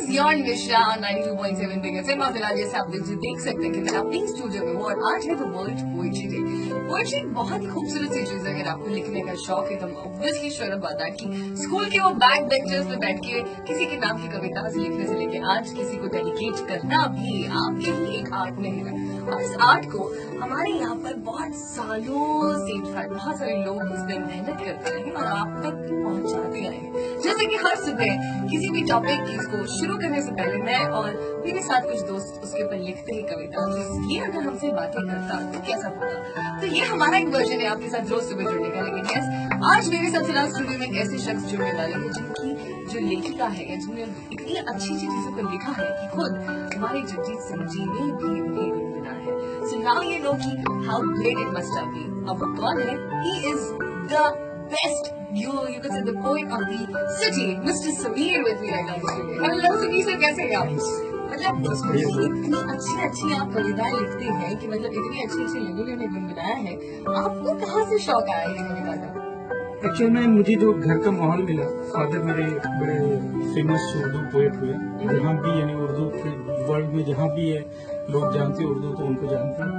Is your Mishra 92.7 big FM. और फिलहाल जैसे आप देख सकते हैं कि मैं अपनी स्टूडियो में हूँ और आज है वो वर्ल्ड पोएट्री डे। पोएट्री बहुत ही खूबसूरत सी चीज है। अगर आपको लिखने का शौक है तो ऑब्वियसली श्योर बात है कि स्कूल के वो बैक बेंचर्स पे बैठ के किसी के नाम की कविता से लिखने से लेके आज किसी को डेडिकेट करना भी आपके ही एक आर्ट में है। और इस आर्ट को हमारे यहाँ पर बहुत सालों से बहुत सारे लोग उस पर मेहनत करते रहे और आप तक पहुंचाते रहे। जैसे कि हर सुबह किसी भी टॉपिक की इसको शुरू करने से पहले मैं और मेरे साथ कुछ दोस्त उसके ऊपर लिखते हैं कविता, जिसकी अगर हमसे बातें करता तो कैसा होता। तो ये हमारा एक वर्जन है आपके साथ रोज सुबह जुड़ने का। लेकिन यस, आज मेरे साथ फिलहाल स्टूडियो में एक ऐसे शख्स जुड़ने वाले हैं जिनकी जो लेखिका है, जिन्होंने इतनी अच्छी अच्छी चीजों को लिखा है कि खुद हमारे जगजीत सिंह जी ने भी उन्हें गुनगुना है। सो नाउ यू नो कि how great it must have been. अब कौन है? He is the best, you can say the poet of the city, Mr. Sameer with me right now. Hello Sameer sir, कैसे हैं आप? मतलब इतनी अच्छी आप कविताएं लिखते हैं कि मतलब इतनी अच्छी लोगों ने उन्हें गुनगुनाया है। आपको कहाँ से शौक आया ये कविता का? एक्चुअली में मुझे जो घर का माहौल मिला, फादर मेरे बड़े फेमस उर्दू पोएट हुए, जहाँ भी यानी उर्दू के वर्ल्ड में जहाँ भी है लोग जानते हैं उर्दू तो उनको जानते हैं।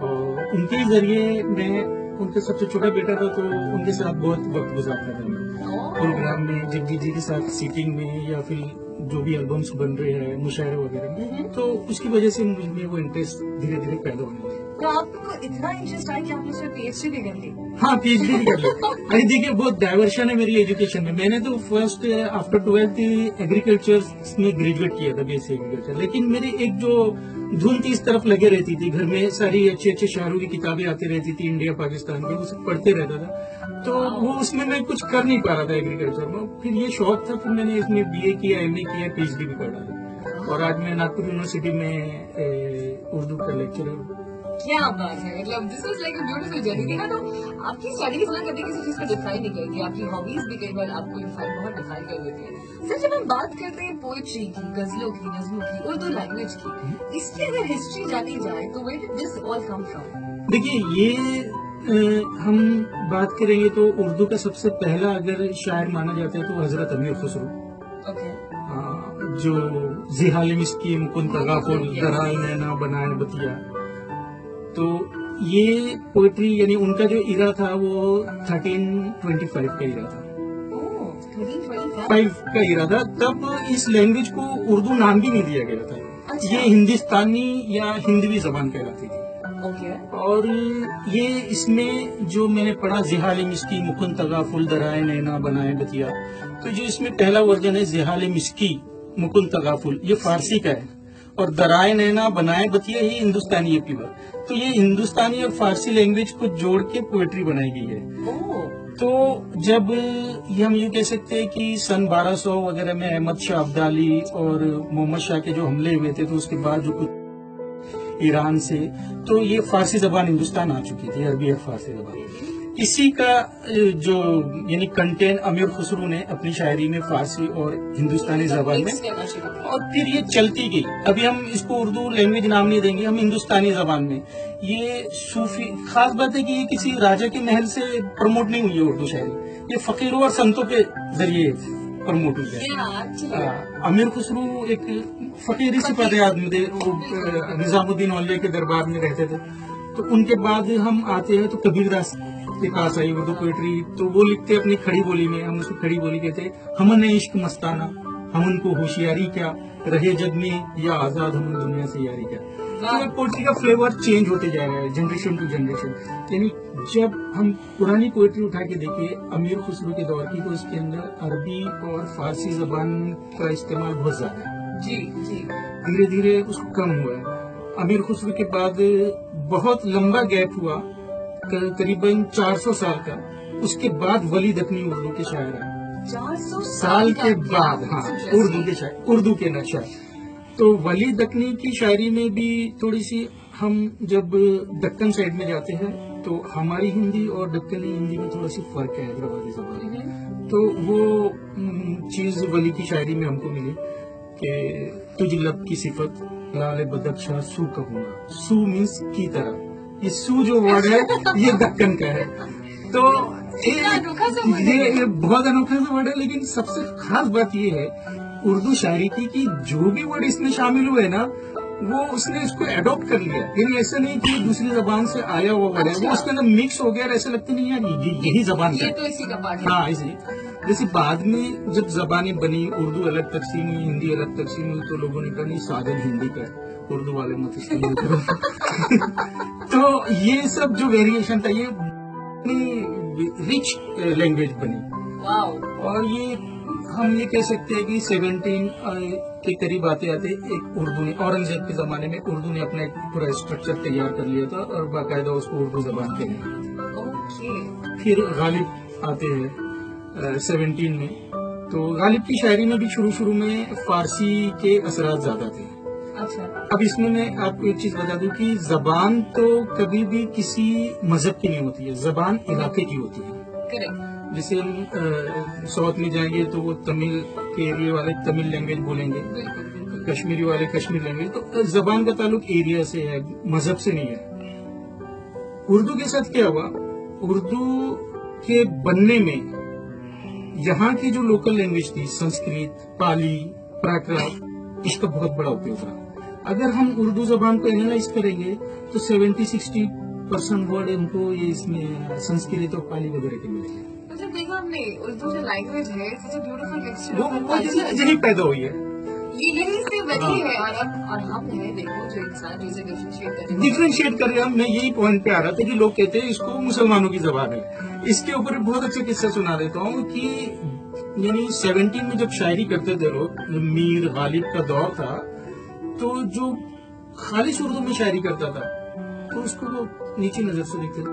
और उनके जरिए मैं उनका सबसे छोटा बेटा था तो उनके साथ बहुत वक्त गुजारता था मैं प्रोग्राम में, जगजीत जी के साथ सीटिंग में या फिर जो भी एल्बम्स बन रहे हैं मुशायरे वगैरह में। तो उसकी वजह से मुझे वो इंटरेस्ट धीरे धीरे पैदा होने लगा। तो आपको इतना इंटरेस्ट आया कि आपने उसमें पीएचडी भी कर ली? हाँ, पीएचडी भी कर ली। अरे देखिए, बहुत डाइवर्शन है मेरी एजुकेशन में। मैंने तो फर्स्ट आफ्टर 12th एग्रीकल्चर में ग्रेजुएट किया था, बीएससी एग्रीकल्चर। लेकिन मेरी एक जो धुन थी इस तरफ लगे रहती थी, घर में सारी अच्छे शायरों की किताबें आती रहती थी इंडिया पाकिस्तान की, उसे पढ़ते रहता था। तो वो उसमें मैं कुछ कर नहीं पा रहा था एग्रीकल्चर में। फिर ये शौक था, फिर मैंने इसमें बीए किया, एमए किया, पीएचडी भी कर डाला। और आज मैं नागपुर यूनिवर्सिटी में उर्दू का लेक्चरर हूँ। क्या बात है, मतलब this was like a beautiful journey. देखा तो आपकी स्टडीज ना कभी किसी चीज को डिफाइन नहीं करती, आपकी हॉबीज भी कई बार आपको बहुत डिफाइन कर देती है। सर, जब हम बात करते हैं पोएट्री की, गजलों की, नज़्मों की, उर्दू लैंग्वेज की, इसकी अगर हिस्ट्री जानी जाए तो where did this all come from? देखिए, ये हम बात करेंगे तो उर्दू का सबसे पहला अगर शायर माना जाता है तो हजरत अमीर खुसरो। ओके। जो जिहाल मिस्की मुकुंद तगाफुल दराए नैना बनाए बतिया, तो ये पोएट्री यानी उनका जो इरा था वो 1325 का इरा था। 1325 का इरा था। तब इस लैंग्वेज को उर्दू नाम भी नहीं दिया गया था। अच्छा। ये हिंदुस्तानी या हिंदवी जबान कहलाती थी। ओके। और ये इसमें जो मैंने पढ़ा, जिहाल मिस्की मुकुंद तगाफुल दराए नैना बनाए बतिया, तो जो इसमें पहला वर्जन है जिहाल मिस्की मुकुंद तगाफुल, ये फारसी का है। और दराए नैना बनाए बतिया ही हिंदुस्तानी है प्योर। तो ये हिंदुस्तानी और फारसी लैंग्वेज को जोड़ के पोएट्री बनाई गई है। तो जब ये हम ये कह सकते हैं कि सन 1200 वगैरह में अहमद शाह अब्दाली और मोहम्मद शाह के जो हमले हुए थे, तो उसके बाद जो कुछ ईरान से, तो ये फारसी जबान हिंदुस्तान आ चुकी थी, अरबी और फारसी जबान। इसी का जो यानी कंटेंट अमीर खुसरो ने अपनी शायरी में फारसी और हिंदुस्तानी जबान में, और फिर ये चलती गई। अभी हम इसको उर्दू लैंग्वेज नाम नहीं देंगे, हम हिंदुस्तानी जबान में। ये सूफी, खास बात है कि ये किसी राजा के महल से प्रमोट नहीं हुई है उर्दू शायरी, ये फकीरों और संतों के जरिए प्रमोट हुई है। अमीर खुसरो एक फकीरी सिपाही आदमी थे, निजामुद्दीन औलिया के दरबार में रहते थे। तो उनके बाद हम आते हैं तो कबीरदास के पास आई उर्दू पोएट्री, तो वो लिखते अपनी खड़ी बोली में, हम उसको खड़ी बोली कहते, हमन इश्क मस्ताना, हम उनको होशियारी क्या, रहे जग में या आजाद हम दुनिया से यारी क्या। तो पोएट्री का फ्लेवर चेंज होते जा रहा है जनरेशन टू जनरेशन। यानी जब हम पुरानी पोएट्री उठा के देखें अमीर खुसरो के दौर की, तो उसके अंदर अरबी और फारसी जबान का इस्तेमाल बहुत ज्यादा है। जी जी। धीरे धीरे उसको कम हुआ है। अमीर खुसरो के बाद बहुत लंबा गैप हुआ, करीबन 400 साल का। उसके बाद वली दखनी उर्दू के शायर आए 400 साल के बाद। हाँ, उर्दू के नशा। तो वली दखनी की शायरी में भी थोड़ी सी, हम जब दक्कन साइड में जाते हैं तो हमारी हिंदी और दक्कनी हिंदी में थोड़ा सी फर्क है, हैदराबादी जबान। तो वो चीज वली की शायरी में हमको मिली कि तुझ लब की सिफत लाल बदख्शा सू कहूंगा। सू मीन्स की तरह, ये सू जो वर्ड है ये दक्कन का है। तो ये बहुत अनोखा सा वर्ड है। लेकिन सबसे खास बात ये है उर्दू शायरी थी कि जो भी वर्ड इसमें शामिल हुए ना, वो उसने इसको एडॉप्ट कर लिया। यानी ऐसा नहीं कि दूसरी जबान से आया हुआ वर्ड है, वो उसके अंदर मिक्स हो गया और ऐसा लगता नहीं यार यही जबान ये का तो इसी का पार्ट है। हाँ इसी। जैसे बाद में जब जबानें बनी, उर्दू अलग तकसीम हुई, हिंदी अलग तकसीम हुई, तो लोगों ने कहा नहीं साधन हिंदी का है, उर्दू वाले मत इस्तेमाल करो। तो ये सब जो वेरिएशन था, ये रिच लैंग्वेज बनी। वाओ। और ये हम ये कह सकते हैं कि 17 के करीब आते आते एक उर्दू ने, औरंगजेब के जमाने में उर्दू ने अपना एक पूरा स्ट्रक्चर तैयार कर लिया था और बाकायदा उसको उर्दू जबान कहते। ओके। फिर गालिब आते हैं 17 में। तो गालिब की शायरी में भी शुरू में फारसी के असरात ज्यादा थे। अच्छा। अब इसमें मैं आपको एक चीज बता दूं कि जबान तो कभी भी किसी मजहब की नहीं होती है, जबान इलाके की होती है। करेक्ट। जैसे हम साउथ में जाएंगे तो वो तमिल के एरिया वाले तमिल लैंग्वेज बोलेंगे, बिल्कुल बिल्कुल। कश्मीरी वाले कश्मीर लैंग्वेज। तो जबान का ताल्लुक एरिया से है, मजहब से नहीं है। उर्दू के साथ क्या हुआ, उर्दू के बनने में यहाँ की जो लोकल लैंग्वेज थी, संस्कृत, पाली, प्राकृत, इसका बहुत बड़ा उपयोग रहा। अगर हम उर्दू जबान को एनालाइज करेंगे तो 70-60% वर्ड हमको ये इसमें संस्कृत और पाली वगैरह के मिलेंगे। मतलब देखो हमने उर्दू जो लैंग्वेज है, इट्स अ ब्यूटीफुल मिक्सचर वो ऑफ वो कल्चर। यही पैदा हुई है। यही से बनी हाँ। है। और हम है देखो जो इंसान जिसे डिफरेंशिएट करें। डिफ्रेंशिएट कर रहे हैं। मैं यही पॉइंट पे आ रहा था कि लोग कहते हैं इसको मुसलमानों की जबान है। इसके ऊपर बहुत अच्छा किस्सा सुना देता हूँ कि यानी 17 में जब शायरी करते थे लोग, जब मीर गालिब का दौर था, तो जो खालिश उर्दू में शायरी करता था तो उसको वो नीची नजर से देखते थे,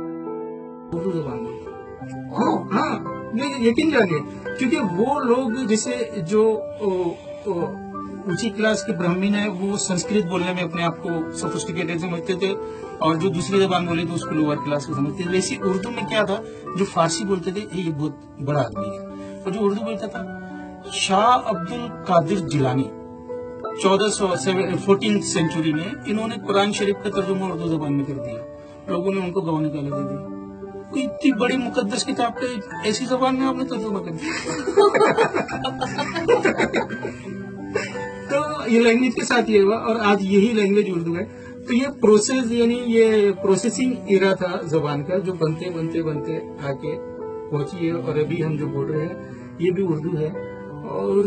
उर्दू जबान में। हाँ, ये यकीन जानिए, क्योंकि वो लोग जैसे जो ऊंची क्लास के ब्राह्मण है, वो संस्कृत बोलने में अपने आप को सोफिस्टिकेटेड समझते थे, और जो दूसरी जबान बोले तो उसको लोअर क्लास को समझते थे। वैसे उर्दू में क्या था, जो फारसी बोलते थे ये बहुत बड़ा आदमी है, और जो उर्दू बोलता था शाह अब्दुल कादिर जिलानी 1414 सेंचुरी में, इन्होंने कुरान शरीफ का तर्जुमा उर्दू जबान में कर दिया। लोगों ने उनको गवाने का दे दी। कोई इतनी बड़ी मुकद्दस किताब का ऐसी जबान में आपने तर्जुमा कर दिया। तो ये लैंग्वेज के साथ ये हुआ, और आज यही लैंग्वेज उर्दू है। तो ये प्रोसेस, यानी ये प्रोसेसिंग एरा था जबान का, जो बनते बनते बनते आके पहुंची है, और अभी हम जो बोल रहे हैं ये भी उर्दू है। और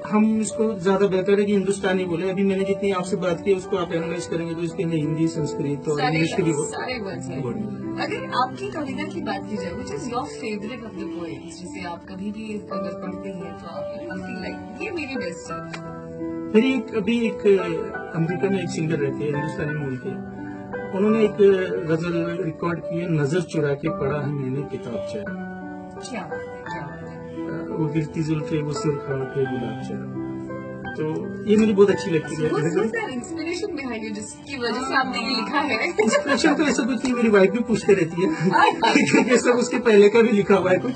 हम इसको ज्यादा बेहतर है कि हिंदुस्तानी बोले। अभी मैंने जितनी आपसे बात की उसको आप एनालाइज करेंगे तो इसके अंदर हिंदी, संस्कृत और इंग्लिश के भी सारे वर्ड्स हैं। अगर आपकी कविता की बात की जाए, which is your favourite of the poems, जिसे आप कभी भी अगर पढ़ते हैं तो आप फील लाइक ये मेरी बेस्ट है। मेरी अभी एक अमेरिका में एक सिंगर रहती है, हिंदुस्तानी मूल के, उन्होंने एक गजल रिकॉर्ड की है, नजर चुरा के पढ़ा है मैंने किताबचा। क्या बात है, क्या बात है। वो गिरती जुल्फे वो सुरखा के गुलाबचा। तो ये मुझे बहुत अच्छी लगती है। इंस्पिरेशन बिहाइंड इट, जिसकी वजह से आपने ये लिखा है। इंस्पिरेशन तो ऐसा कुछ नहीं, मेरी वाइफ भी पूछते रहती है कि सब उसके पहले का भी लिखा हुआ है कुछ।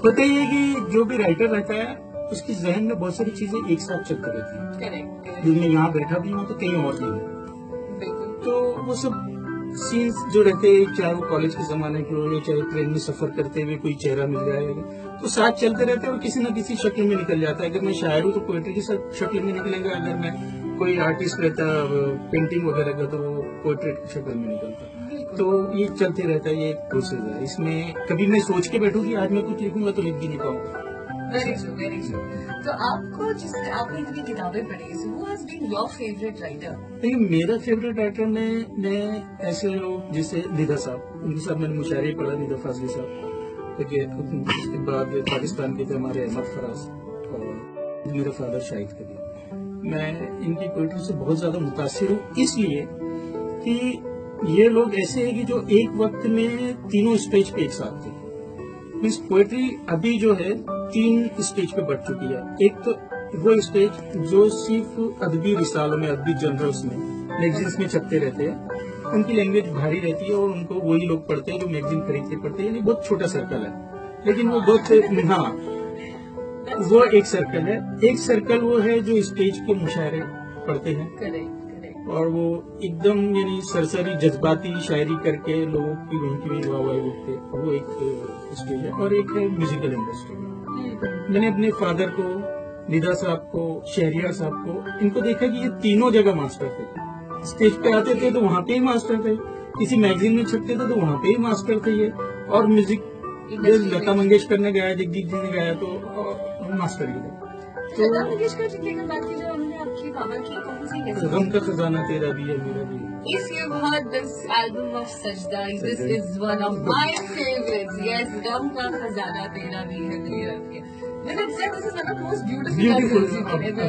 पता ही है कि जो भी राइटर रहता है उसकी जहन में बहुत सारी चीजें एक साथ चलती रहती है। करेक्ट। मैं यहाँ बैठा भी हूँ तो कहीं और भी हूँ, बिल्कुल। तो वो सब सीन्स जो रहते हैं, चाहे वो कॉलेज के जमाने के हो या चाहे ट्रेन में सफर करते हुए कोई चेहरा मिल जाएगा, तो साथ चलते रहते हैं और किसी न किसी शक्ल में निकल जाता है। अगर मैं शायर हूँ तो पोएट्री की शक्ल में निकलेगा, अगर मैं कोई आर्टिस्ट रहता पेंटिंग वगैरह का तो वो पोएट्री की शक्ल में निकलता। तो ये चलते रहता है, ये एक प्रोसेस है। इसमें कभी मैं सोच के बैठूँ कि आज मैं कुछ लिखूंगा तो लिख भी नहीं पाऊंगा। Very true, very true. तो आपको जिसने आपने इतनी किताबें पढ़ी, who has been your favourite writer? देखिए, मेरा फेवरेट राइटर में मैं ऐसे लोग जैसे निदा साहब, उनके साथ मैंने मुशायरे पढ़ा, निदा फाजली साहब। देखिए, उसके बाद पाकिस्तान के थे हमारे अहमद फराज, और मेरा फादर शाहिद कबीर। मैं इनकी पोइट्री से बहुत ज्यादा मुतासिर हूँ, इसलिए कि ये लोग ऐसे हैं कि जो एक वक्त में तीनों स्टेज पे एक साथ थे। मीन्स पोएट्री अभी जो है 3 स्टेज पे बढ़ चुकी है। एक तो वो स्टेज जो सिर्फ अदबी रिसालों में, अदबी जर्नल्स में, मैगजीन्स में छपते रहते हैं, उनकी लैंग्वेज भारी रहती है और उनको वही लोग पढ़ते हैं जो मैगजीन खरीद के पढ़ते हैं। यानी बहुत छोटा सर्कल है, लेकिन वो बहुत, हाँ, वो एक सर्कल है। एक सर्कल वो है जो स्टेज के मुशायरे पढ़ते हैं, करेक्ट, और वो एकदम यानी सरसरी जज्बाती शायरी करके लोगों की वहीं की वाह वाह उठते, वो एक स्टेज है। और एक है म्यूजिकल इंडस्ट्री। मैंने अपने फादर को, निदा साहब को, शहरियार साहब को, इनको देखा कि ये तीनों जगह मास्टर थे। स्टेज पे आते थे तो वहाँ पे ही मास्टर थे, किसी मैगजीन में छपते थे तो वहाँ पे ही मास्टर थे ये, और म्यूजिक लता मंगेशकर ने गाया, जगजीत जी ने गाया तो मास्टर ही थे। लता मंगेशकर जी की अगर बात की जाए, उन्होंने आपकी बाबा की कौन सी कैसी गम का खजाना तेरा भी है मेरा भी है। If you've heard this album of Sajda, this is one of my favorites. Yes, Gum Ka Khazana Tera Bhi Hai Mera Bhi Hai. Then it said this is one of the most beautiful ghazals you can ever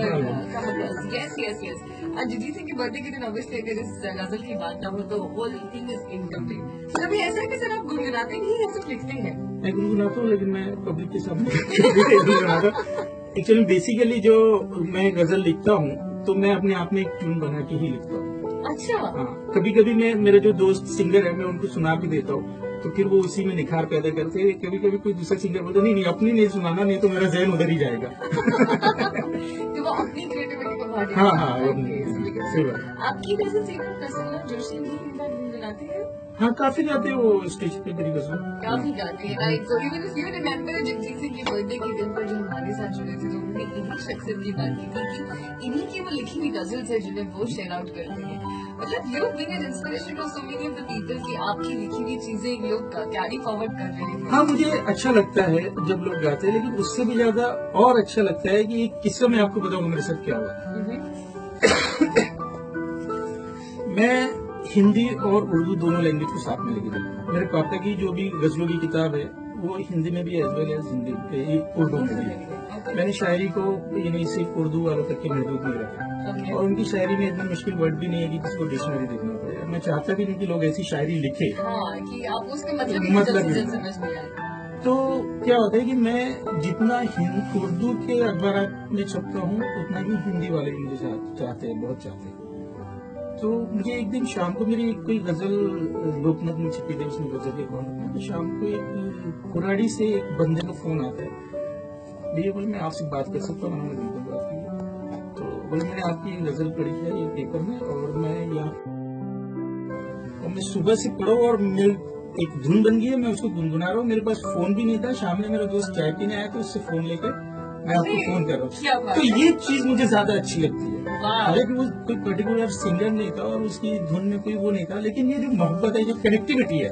come across. Yes, yes, yes. And did you think कि birthday के दिन obviously अगर इस गजल की बात ना हो तो whole thing is incomplete. So अभी ऐसा है कि सर आप गुनगुनाते नहीं हैं, सिर्फ लिखते हैं? मैं गुनगुनाता हूँ, लेकिन मैं पब्लिक के सामने गुनगुनाता। एक्चुअली बेसिकली जो मैं गजल लिखता हूँ तो मैं अपने आप में एक ट्यून बना के ही लिखता हूँ। अच्छा। हाँ, कभी कभी मैं, मेरे जो दोस्त सिंगर है, मैं उनको सुना भी देता हूँ, तो फिर वो उसी में निखार पैदा करते हैं। कभी कभी कोई दूसरा सिंगर बोलता नहीं अपनी नहीं सुनाना, नहीं तो मेरा जहन उधर ही जाएगा। तो वो अपनी क्रिएटिविटी को बाहर हाँ हाँ, सही बात। आपकी वैसे फेवरेट गजल है जोशी जी के साथ गुनगुनाते हैं? हाँ, काफी गाते हैं वो स्टेज पे मेरी गजल। काफी गाते हैं, right. So even if you remember Jagjit Singh की बर्थडे के दिन पर जो हमारे साथ जुड़े थे, तो उन्होंने इन्हीं शख्सियत की बात की थी कि इन्हीं की वो लिखी हुई गजल्स है जिन्हें वो शेयर आउट करते हैं। मतलब you being an inspiration for so many of the people कि आपकी लिखी हुई चीजें लोग कैरी फॉरवर्ड कर रहे हैं। हाँ, मुझे अच्छा लगता है जब लोग गाते हैं, लेकिन उससे भी ज्यादा और अच्छा लगता है कि एक किस्सा मैं आपको बताऊंगा मेरे साथ क्या हुआ। मैं हिंदी और उर्दू दोनों लैंग्वेज को साथ में लेके चलता। मेरे पापा की जो भी गजलों की किताब है वो हिंदी में भी as well as Hindi Urdu में भी। मैंने शायरी को यानी सिर्फ उर्दू वालों तक के महदूद नहीं रखा, और उनकी शायरी में इतना मुश्किल वर्ड भी नहीं है कि जिसको डिक्शनरी देखना पड़े। मैं चाहता भी नहीं कि लोग ऐसी शायरी लिखे कि आप उसके मतलब समझ में आए। तो क्या होता है कि मैं जितना उर्दू के अखबार में छपता हूँ उतना ही हिंदी वाले भी मुझे चाहते हैं, बहुत चाहते हैं। तो मुझे एक दिन शाम को मेरी कोई गजल लोकमत में छपी थी, उसमें गजल के कौन, तो शाम को एक कुराड़ी से एक बंदे का फोन आता है, भैया बोले मैं आपसे बात कर सकता हूँ? मैंने बिल्कुल बात की। तो बोले मैंने आपकी गजल पढ़ी है ये पेपर में, और मैं यहाँ मैं सुबह से पढ़ो और मेरी एक धुन बन गई है, मैं उसको गुनगुना रहा हूँ। मेरे पास फोन भी नहीं था, सामने मेरा दोस्त चाय पीने आया तो उससे फोन लेकर मैं आपको फोन कर रहा हूँ। तो ये चीज मुझे ज्यादा अच्छी लगती है। हालांकि वो कोई पर्टिकुलर सिंगर नहीं था और उसकी धुन में कोई वो नहीं था, लेकिन ये जो मोहब्बत है, जो कनेक्टिविटी है,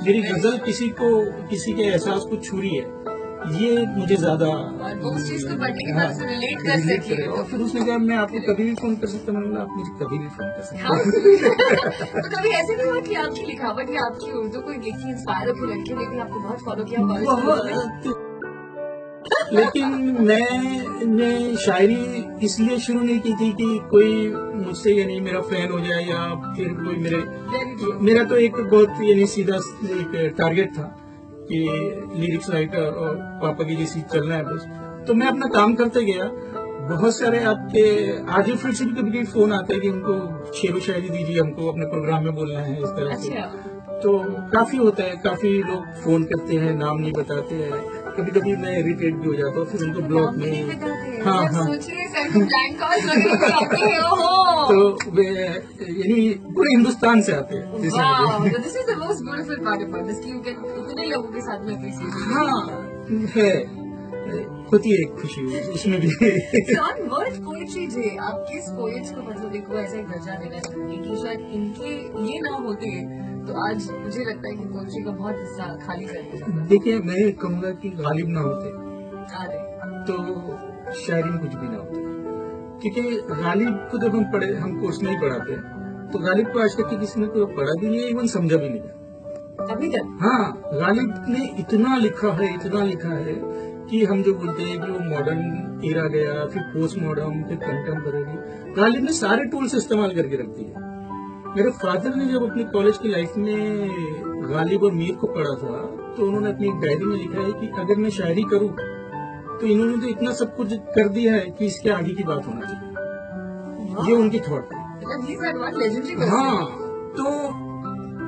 मेरी गजल किसी के एहसास को छू रही है, ये मुझे ज्यादा उस चीज को पर्टिकुलर से रिलेट कर सके। और फिर उसने कहा मैं आपको कभी भी फोन कर सकता हूँ। आप मुझे कभी भी फोन कर सकते हैं। तो कभी ऐसे नहीं हुआ कि आपकी लिखावट या आपकी उर्दू कोई देख के इंस्पायर होकर लड़के ने भी आपको बहुत फॉलो किया? लेकिन मैंने शायरी इसलिए शुरू नहीं की थी कि कोई मुझसे यानी मेरा फैन हो जाए, या फिर कोई मेरा तो एक बहुत यानी सीधा एक टारगेट था कि लिरिक्स राइटर और पापा की जैसी चलना है बस। तो मैं अपना काम करते गया। बहुत सारे आपके आगे फिर से भी कभी फोन आते हैं कि हमको शेरो शायरी दीजिए, हमको अपने प्रोग्राम में बोलना है, इस तरह से। तो काफी होता है, काफी लोग फोन करते हैं, नाम नहीं बताते हैं। कभी कभी मैं इरिटेट भी हो जाता हूँ, फिर उनको ब्लॉक में। हाँ हाँ। तो वे यानी पूरे हिंदुस्तान से आते हैं। This is the most beautiful part of this कि यू कैन इतने लोगों के साथ में अप्रिशिएट। हाँ है, होती है खुशी उसमें भी। ऑन वर्ड पोएट्री जे आप किस पोएट्स को मतलब एक ऐसा एक दर्जा देना चाहेंगे कि शायद इनके ये ना होते तो आज मुझे लगता है कि पोएट्री का बहुत हिस्सा खाली कर दिया। देखिए, मैं कहूँगा कि गालिब ना होते तो शायरी में कुछ भी ना होता, क्योंकि गालिब को जब हम पढ़े, हम कोर्स में ही पढ़ाते हैं, तो गालिब को आज तक किसी ने कोई पढ़ा भी नहीं है, इवन समझा भी नहीं है अभी तक। हाँ, गालिब ने इतना लिखा है कि हम जो बोलते हैं कि वो मॉडर्न एरा गया, फिर पोस्ट मॉडर्न, फिर कंटेम्पररी, गालिब ने सारे टूल्स इस्तेमाल करके रख दिए। मेरे फादर ने जब अपनी कॉलेज की लाइफ में गालिब और मीर को पढ़ा था, तो उन्होंने अपनी एक डायरी में लिखा है कि अगर मैं शायरी करूं तो इन्होंने तो इतना सब कुछ कर दिया है कि इसके आगे की बात होना चाहिए। ये उनकी थॉट है। हाँ, तो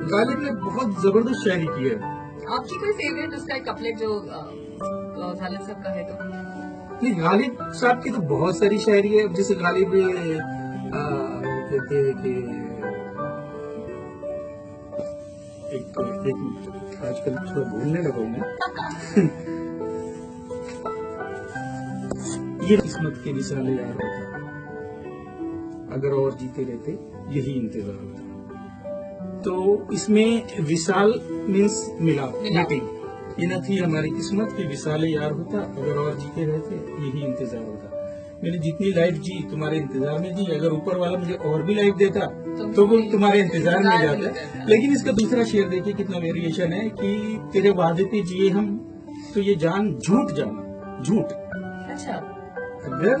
गालिब ने बहुत जबरदस्त शायरी की है। आपकी कोई फेवरेट उसका एक कपलेट जो खालिद साहब का है? तो नहीं, गालिब साहब की तो बहुत सारी शायरी है। जैसे गालिब कहते हैं कि एक आजकल थोड़ा भूलने लगा मैं। ये किस्मत के विशाले यार होता, अगर और जीते रहते यही इंतजार होता। तो इसमें विशाल मीन्स मिला, मीटिंग। ये न थी हमारी किस्मत की विशाले यार होता, अगर और जीते रहते यही इंतजार होता। मैंने जितनी लाइफ जी तुम्हारे इंतजार में जी, अगर ऊपर वाला मुझे और भी लाइफ देता तो वो तुम्हारे इंतजार में जाता। लेकिन इसका दूसरा शेर देखिए कितना वेरिएशन है कि तेरे वादे पे जिए हम, तो ये जान झूठ जाना, झूठ। अच्छा, अगर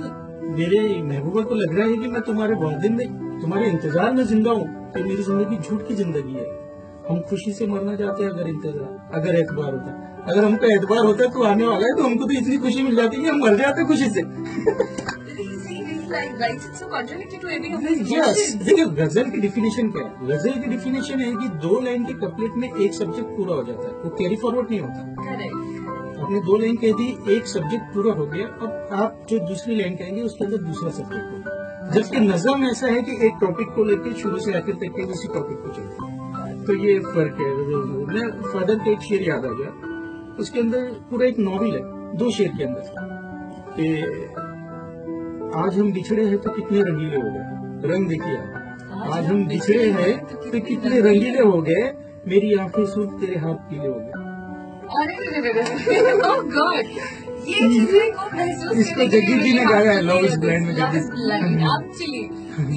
मेरे महबूबा को लग रहा है कि मैं तुम्हारे वादे में, तुम्हारे इंतजार में जिंदा हूँ, तो मेरी जिंदगी झूठ की जिंदगी है। हम खुशी से मरना चाहते हैं अगर इंतजार, अगर एतबार होता। अगर हमको एतबार होता तो आने वाला है, तो हमको तो इतनी खुशी मिल जाती है कि हम मर जाते खुशी से। देखिए गजल की डिफिनेशन क्या है? गजल की डिफिनेशन है कि 2 लाइन के कपलेट में एक सब्जेक्ट पूरा हो जाता है, वो कैरी फॉरवर्ड नहीं होता। आपने 2 लाइन कह दी, एक सब्जेक्ट पूरा हो गया, अब आप जो दूसरी लाइन कहेंगे उसके अंदर दूसरा सब्जेक्ट होगा। जबकि नज़म ऐसा है कि एक टॉपिक को लेकर शुरू से आखिर तक के उसी टॉपिक को चलते। तो ये फर्क है। मैं फादर का एक शेर याद आ गया, उसके अंदर पूरा एक नॉवेल है 2 शेर के अंदर कि आज हम बिछड़े हैं तो कितने रंगीले हो गए। रंग देखिए, आज हम बिछड़े हैं तो कितने रंगीले हो गए, मेरी आंखें सुर्ख तेरे हाथ पीले हो गए। Oh God, ये चीजें को महसूस इसको जग्गी जी ने गाया है, लव इज ब्लाइंड में जग्गी। एक्चुअली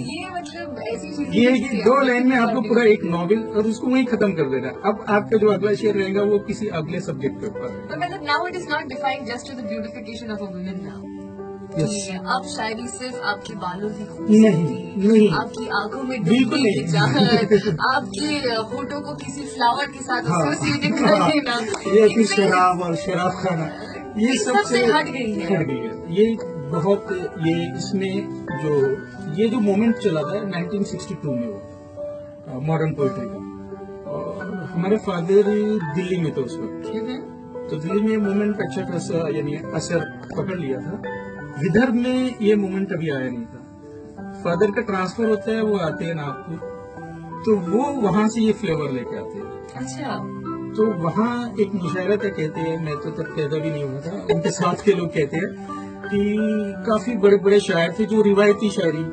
ये मतलब ऐसी चीजें, ये है कि 2 लाइन में आपको पूरा एक नॉवेल और उसको वहीं खत्म कर देना। अब आपका जो अगला शेर रहेगा वो किसी अगले सब्जेक्ट के ऊपर है। तो मतलब now it is not defined just to the beautification of a woman now. Yes. अब शायरी सिर्फ आपके बालों की नहीं, खूबसूरती, आपकी आंखों में बिल्कुल डूबने की नहीं। चाहत, आपके होठों को किसी फ्लावर के साथ एसोसिएट कर देना, ये फिर शराब और शराब खाना, ये सबसे हट गई है। हट गई है। ये बहुत, ये इसमें जो मोमेंट चला था 1962 में, वो मॉडर्न पोइट्री का, और हमारे फादर दिल्ली में थे उस वक्त, तो दिल्ली में मोमेंट अच्छा खासा यानी असर पकड़ लिया था। विदर्भ में ये मोमेंट अभी आया नहीं था। फादर का ट्रांसफर होता है, वो आते हैं नागपुर, तो वो वहां से ये फ्लेवर लेके आते हैं। अच्छा, तो वहाँ एक मुशायरा था, कहते हैं, मैं तो तब पैदा भी नहीं हुआ था, उनके साथ के लोग कहते हैं कि काफी बड़े बड़े शायर थे जो रिवायती शायरी,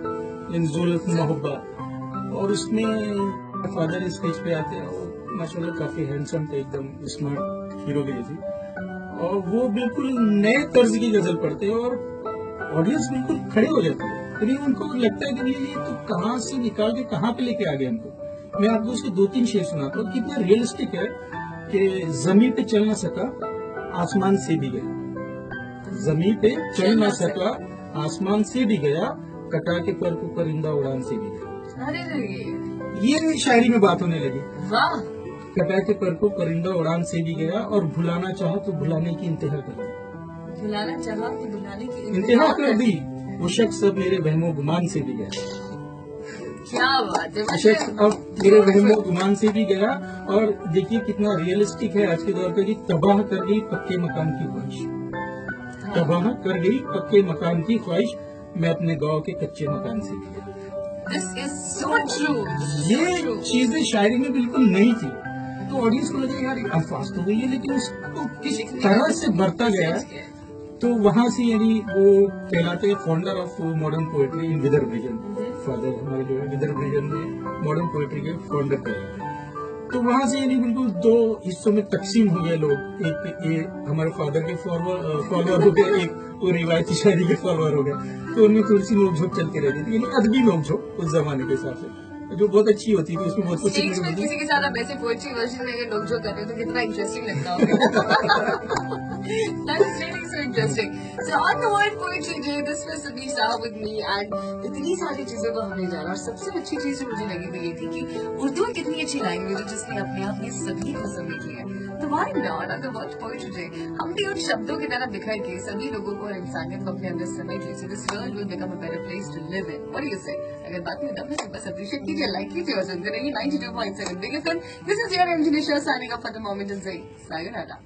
जुल्फ मोहब्बत, और उसमें फादर स्टेज पे आते हैं और माशाल्लाह काफी हैंडसम थे, एकदम स्मार्ट हीरोगिरी थी, और वो बिल्कुल नए तर्ज की गजल पढ़ते हैं और ऑडियंस बिल्कुल खड़े हो जाते हैं। यानी उनको लगता है कि ये तो कहाँ से निकाल के कहाँ पे लेके आ गए हमको। मैं आपको उसके 2-3 शेर सुनाता हूँ, कितना रियलिस्टिक है कि जमीन पे चल ना सका, आसमान से भी गया। जमीन पे चल ना सका, आसमान से भी गया, कटा के पर को परिंदा उड़ान से भी गया। अरे ये शायरी में बात होने लगी। वाह, कटा के पर को परिंदा उड़ान से भी गया, और भुलाना चाहा तो भुलाने की इंतहा कर दी। भुलाना चाहा तो भुलाने की इंतहा कर दी, वो शख्स अब मेरे वहमो गुमान से भी गया। क्या बात है। वो शख्स अब मेरे वहमो गुमान से भी गया। और देखिए कितना रियलिस्टिक है आज के दौर पे कि तबाह कर गई पक्के मकान की ख्वाहिश, तबाह कर गई पक्के मकान की ख्वाहिश, मैं अपने गांव के कच्चे मकान से भी गया। This is so true. ये चीजें शायरी में बिल्कुल नहीं थी, तो ऑडियंस को लगा यार अल्फाज तो हुई है, लेकिन उसको किस तरह से बढ़ता गया। तो वहां से यानी वो कहलाते हैं founder of modern poetry in Vidarbha region. Father हमारे जो है विदर्भ रीजन में मॉडर्न पोएट्री के फाउंडर कहलाते हैं। तो वहां से यानी बिल्कुल 2 हिस्सों में तकसीम हो गए लोग। एक ये हमारे फादर के फॉलोअर हो गए, एक वो रिवायती शायरी के फॉलोअर हो गए। तो उनमें थोड़ी सी नोकझोंक चलती रहती थी, यानी अदबी नोकझोंक उस जमाने के हिसाब से, जो बहुत अच्छी होती थी। उसमें बहुत कुछ स्टेज सीखने पे को मिलता। किसी के साथ आप ऐसे पोएट्री वर्जन में अगर नोकझोंक करते हो तो कितना इंटरेस्टिंग लगता होगा। That is really so interesting. So on the word poetry day, this was Sadiq Saab with me, and इतनी सारी चीजों को हमने जाना, और सबसे अच्छी चीज जो मुझे लगी वो ये थी कि उर्दू कितनी अच्छी लैंग्वेज है जिसने अपने आप में सभी को समेट लिया। तो why not on the word poetry day हम भी उन शब्दों की तरह बिखर के सभी लोगों को और इंसानियत को अपने अंदर समेट ली, so this world will become a better place to live in. What do you say? अगर बात में दम है तो बस अप्रिशिएट कीजिए, लाइक कीजिए और सुनते रहिए 92.7 big FM. This is your engineer signing off for the moment and saying sayonara.